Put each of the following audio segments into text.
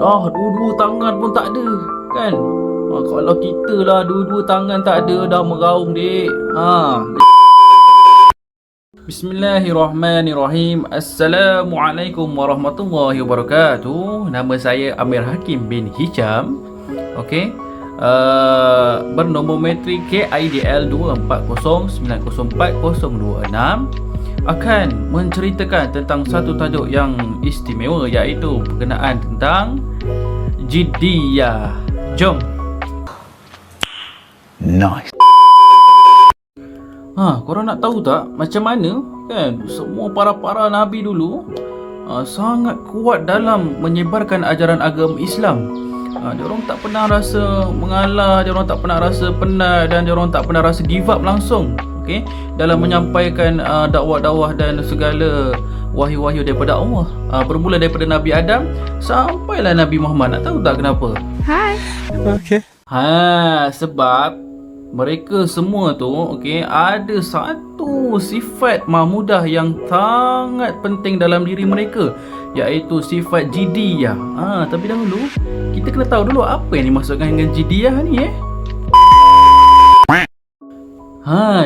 dah dua-dua tangan pun tak ada, kan? Kalau kita lah dua-dua tangan tak ada, dah meraung dek. Bismillahirrahmanirrahim. Assalamualaikum warahmatullahi wabarakatuh. Nama saya Amir Hakim bin Hisham. Okey. Bernombor metrik KIDL 24090426 akan menceritakan tentang satu tajuk yang istimewa, iaitu berkenaan tentang Jiddiyah. Jom. Nice. Korang nak tahu tak macam mana kan semua para nabi dulu sangat kuat dalam menyebarkan ajaran agama Islam. Diorang tak pernah rasa mengalah, diorang tak pernah rasa penat, dan diorang tak pernah rasa give up langsung, okey, dalam menyampaikan dakwah-dakwah dan segala wahyu-wahyu daripada Allah. Bermula daripada Nabi Adam sampailah Nabi Muhammad. Nak tahu tak kenapa? Hai. Okay. Sebab mereka semua tu, okey, ada satu sifat mahmudah yang sangat penting dalam diri mereka, iaitu sifat Jiddiyah. Tapi dahulu kita kena tahu dulu apa yang dimaksudkan dengan Jiddiyah ni.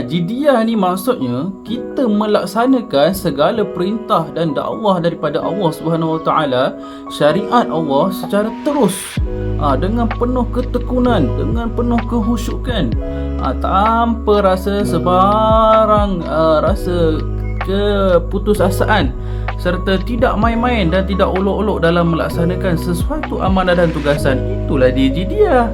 Jiddiyah ni maksudnya kita melaksanakan segala perintah dan dakwah daripada Allah Subhanahu Wa Taala, syariat Allah secara terus, dengan penuh ketekunan, dengan penuh kehusyukan, tanpa rasa sebarang rasa keputusasaan, serta tidak main-main dan tidak olok-olok dalam melaksanakan sesuatu amanah dan tugasan. Itulah dia Jiddiyah.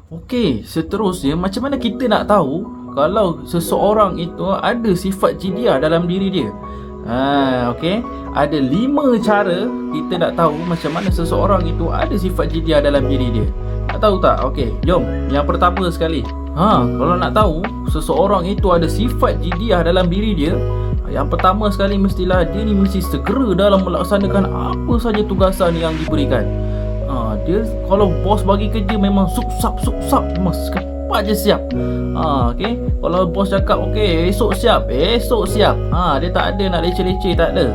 Okey, seterusnya macam mana kita nak tahu kalau seseorang itu ada sifat Jiddiyah dalam diri dia? Okey, ada 5 cara kita nak tahu macam mana seseorang itu ada sifat Jiddiyah dalam diri dia. Nak tahu tak? Okey, jom. Yang pertama sekali, kalau nak tahu seseorang itu ada sifat Jiddiyah dalam diri dia, yang pertama sekali mestilah dia ni mesti segera dalam melaksanakan apa saja tugasan yang diberikan. Dia kalau bos bagi kerja memang sup-sap, memang cepat je siap. Okey, kalau bos cakap okey esok siap. Dia tak ada nak leceh-leceh, tak ada.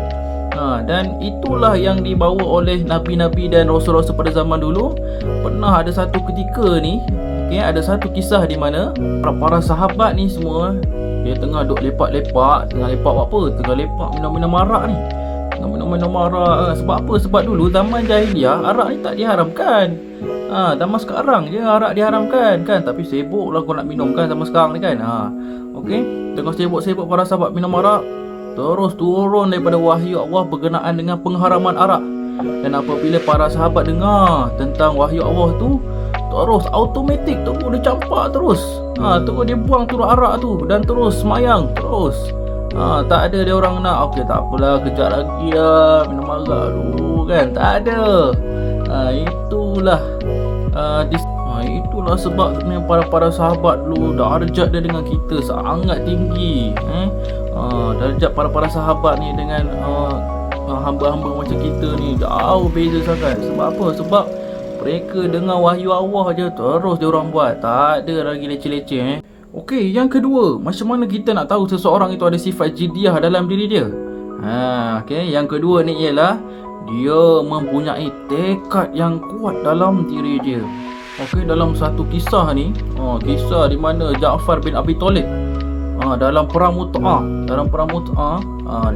Dan itulah yang dibawa oleh nabi-nabi dan rasul-rasul pada zaman dulu. Pernah ada satu ketika ni, okey, ada satu kisah di mana para sahabat ni semua dia tengah duk lepak-lepak. Tengah lepak buat apa? Tengah lepak minum-minum arak ni. Minum arak. Sebab apa? Sebab dulu zaman jahiliah arak ni tak diharamkan. Zaman sekarang je arak diharamkan kan. Tapi sibuk lah kau nak minum kan zaman sekarang ni kan. Okey, tengah sibuk-sibuk para sahabat minum arak, terus turun daripada wahyu Allah berkenaan dengan pengharaman arak. Dan apabila para sahabat dengar tentang wahyu Allah tu, terus automatik terus dia campak terus. Terus dia buang turun arak tu dan terus semayang terus. Tak ada dia orang nak okey tak apalah, kejap lagi lah minum arak dulu kan. Tak ada. Itulah sebab sebenarnya para sahabat dulu darjat dia dengan kita sangat tinggi. Darjat para sahabat ni dengan hamba-hamba macam kita ni jauh beza sangat. Sebab apa? Sebab mereka dengar wahyu Allah je terus dia orang buat. Tak ada lagi leceh-leceh. Okey, yang kedua, macam mana kita nak tahu seseorang itu ada sifat Jiddiyah dalam diri dia? Okey, yang kedua ni ialah dia mempunyai tekad yang kuat dalam diri dia. Okey, dalam satu kisah ni, kisah di mana Ja'far bin Abi Talib dalam perang Mu'tah,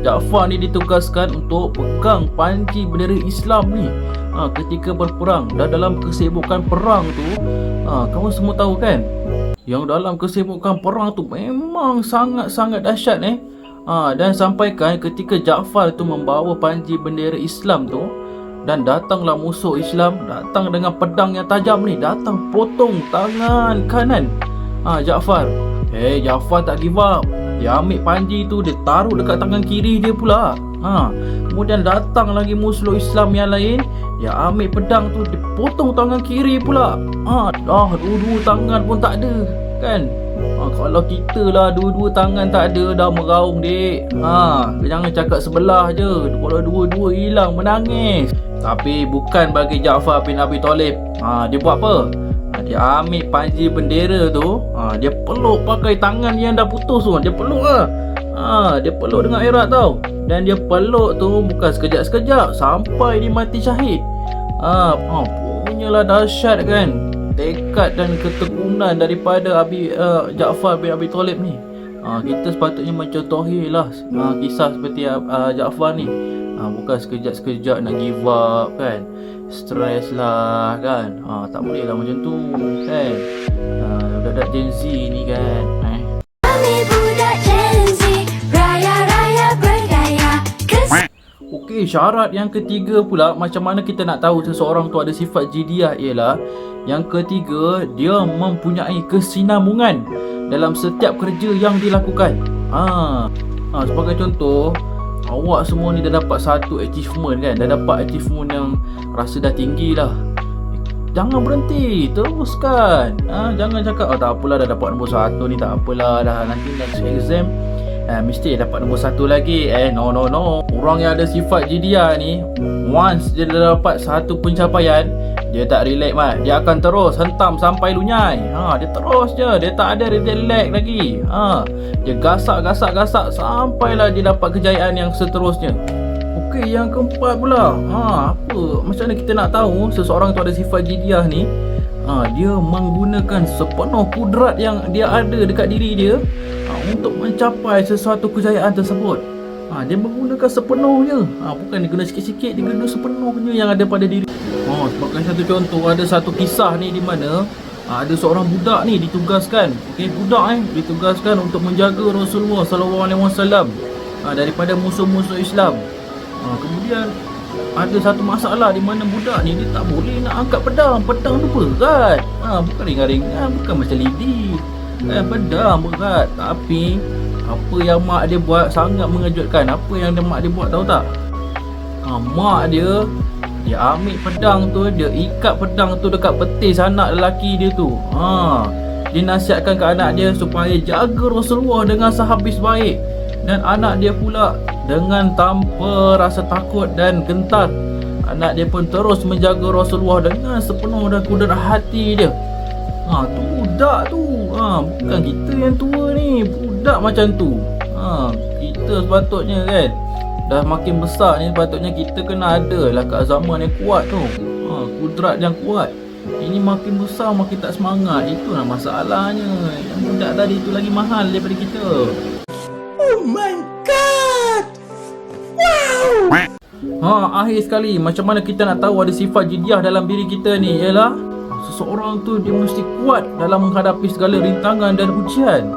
Ja'far ni ditugaskan untuk pegang panji bendera Islam ni ketika berperang. Dan dalam kesibukan perang tu, kamu semua tahu kan, yang dalam kesibukan perang tu memang sangat-sangat dahsyat dan sampaikan ketika Ja'far tu membawa panji bendera Islam tu, dan datanglah musuh Islam, datang dengan pedang yang tajam ni, datang potong tangan kanan Ja'far. Ja'far tak give up. Dia ambil panji tu, dia taruh dekat tangan kiri dia pula. Kemudian datang lagi musuh Islam yang lain, dia ambil pedang tu, dia potong tangan kiri pula. Dah dua-dua tangan pun tak ada kan. Kalau kita lah dua-dua tangan tak ada, dah meraung dek. Jangan cakap sebelah je, kalau dua-dua hilang menangis. Tapi bukan bagi Ja'far bin Abi Talib. Dia buat apa? Dia ambil panji bendera tu, dia peluk pakai tangan yang dah putus tu. Dia peluk lah. Dia peluk dengan erat tau. Dan dia peluk tu bukan sekejap-sekejap, sampai dia mati syahid. Punyalah dahsyat kan tekad dan ketekunan daripada Ja'far bin Abi Talib ni. Kita sepatutnya mencontohi lah kisah seperti Ja'far ni. Bukan sekejap-sekejap nak give up kan, stres lah kan. Tak boleh lah macam tu kan. Budak-budak Gen Z ni kan. Kami budak Gen Z, raya-raya berdaya. Okey, syarat yang ketiga pula, macam mana kita nak tahu seseorang tu ada sifat jidiah, ialah yang ketiga, dia mempunyai kesinambungan dalam setiap kerja yang dilakukan. Sebagai contoh, awak semua ni dah dapat satu achievement kan, dah dapat achievement yang rasa dah tinggi lah. Jangan berhenti, teruskan. Jangan cakap, tak apalah dah dapat nombor 1 ni, tak apalah dah, nanti next exam mesti dapat nombor 1 lagi. No. Orang yang ada sifat jidiah ni, once dia dah dapat satu pencapaian, dia tak relax mat. Dia akan terus hentam sampai lunyai. Dia terus je, dia tak ada relax lagi. Dia gasak sampailah dia dapat kejayaan yang seterusnya. Okey, yang keempat pula. Macam mana kita nak tahu seseorang tu ada sifat jidiah ni? Dia menggunakan sepenuh kudrat yang dia ada dekat diri dia untuk mencapai sesuatu kejayaan tersebut. Dia menggunakan sepenuhnya. Bukan dia guna sikit-sikit, dia guna sepenuhnya yang ada pada diri. Sebagai satu contoh, ada satu kisah ni di mana ada seorang budak ni ditugaskan. Budak ditugaskan untuk menjaga Rasulullah SAW daripada musuh-musuh Islam. Kemudian ada satu masalah di mana budak ni dia tak boleh nak angkat pedang. Pedang tu berat. Bukan ringan-ringan, bukan macam lidi. Pedang berat. Tapi apa yang mak dia buat sangat mengejutkan. Apa yang mak dia buat tahu tak? Mak dia ambil pedang tu, dia ikat pedang tu dekat betis anak lelaki dia tu. Dia nasihatkan ke anak dia supaya jaga Rasulullah dengan sehabis baik. Dan anak dia pula dengan tanpa rasa takut dan gentar, anak dia pun terus menjaga Rasulullah dengan sepenuh dan kudrat hati dia. Tu budak tu. Bukan kita yang tua ni. Budak macam tu. Kita sepatutnya kan, dah makin besar ni, sepatutnya kita kena ada lah kat zaman yang kuat tu. Kudrat yang kuat. Ini makin besar makin tak semangat. Itulah masalahnya. Yang budak tadi tu lagi mahal daripada kita. Oh my god! Wow! Akhir sekali, macam mana kita nak tahu ada sifat jidiah dalam diri kita ni? Ialah seseorang tu dia mesti kuat dalam menghadapi segala rintangan dan ujian.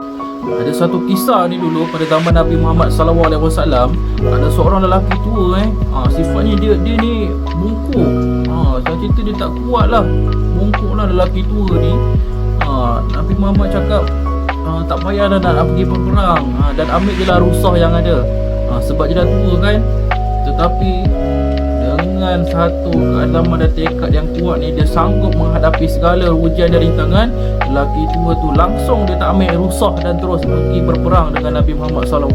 Ada satu kisah ni dulu pada zaman Nabi Muhammad SAW. Ada seorang lelaki tua sifatnya dia ni bungkuk. Saya cerita dia tak kuat lah, bungkuk lah lelaki tua ni. Nabi Muhammad cakap, tak payah dah nak pergi berperang, dan ambil je lah rusah yang ada, sebab dia dah tua kan. Tetapi dengan satu keazaman dan tekad yang kuat ni, dia sanggup menghadapi segala ujian dan rintangan. Lelaki tua tu langsung dia tak ambil rusah dan terus pergi berperang dengan Nabi Muhammad SAW.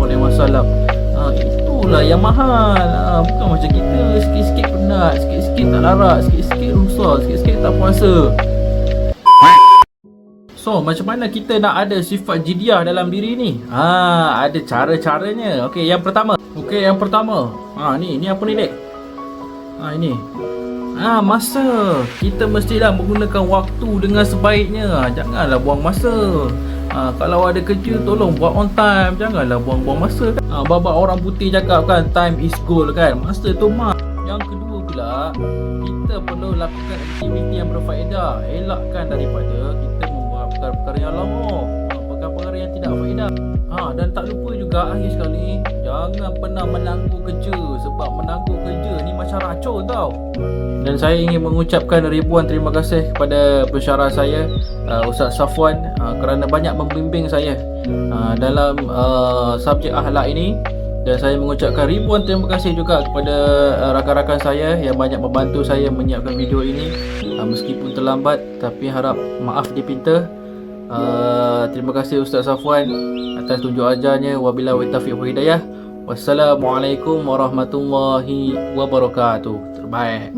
Itulah yang mahal. Bukan macam kita sikit-sikit penat, sikit-sikit tak larat, sikit-sikit rusah, sikit-sikit tak puasa. So, macam mana kita nak ada sifat jidiah dalam diri ni? Ada cara-caranya. Okey, yang pertama. Ni apa ni, Dek? Ini. Masa. Kita mestilah menggunakan waktu dengan sebaiknya. Janganlah buang masa. Kalau ada kerja, tolong buat on time. Janganlah buang-buang masa. Baba orang putih cakap kan, time is gold kan. Masa tu mak. Yang kedua pula, kita perlu lakukan aktiviti yang berfaedah. Elakkan daripada kita membuat perkara-perkara yang lama, perkara-perkara yang tidak faedah. Dan tak lupa juga, akhir sekali, jangan pernah menangguh kerja. Sebab menangguh kerja ni macam racun tau. Dan saya ingin mengucapkan ribuan terima kasih kepada pensyarah saya, Ustaz Safwan, kerana banyak membimbing saya dalam subjek akhlak ini. Dan saya mengucapkan ribuan terima kasih juga kepada rakan-rakan saya yang banyak membantu saya menyiapkan video ini. Meskipun terlambat, tapi harap maaf dipinta. Terima kasih Ustaz Safwan atas tunjuk ajarnya. Wabillahi taufiq wal hidayah. Wassalamualaikum warahmatullahi wabarakatuh. Terbaik.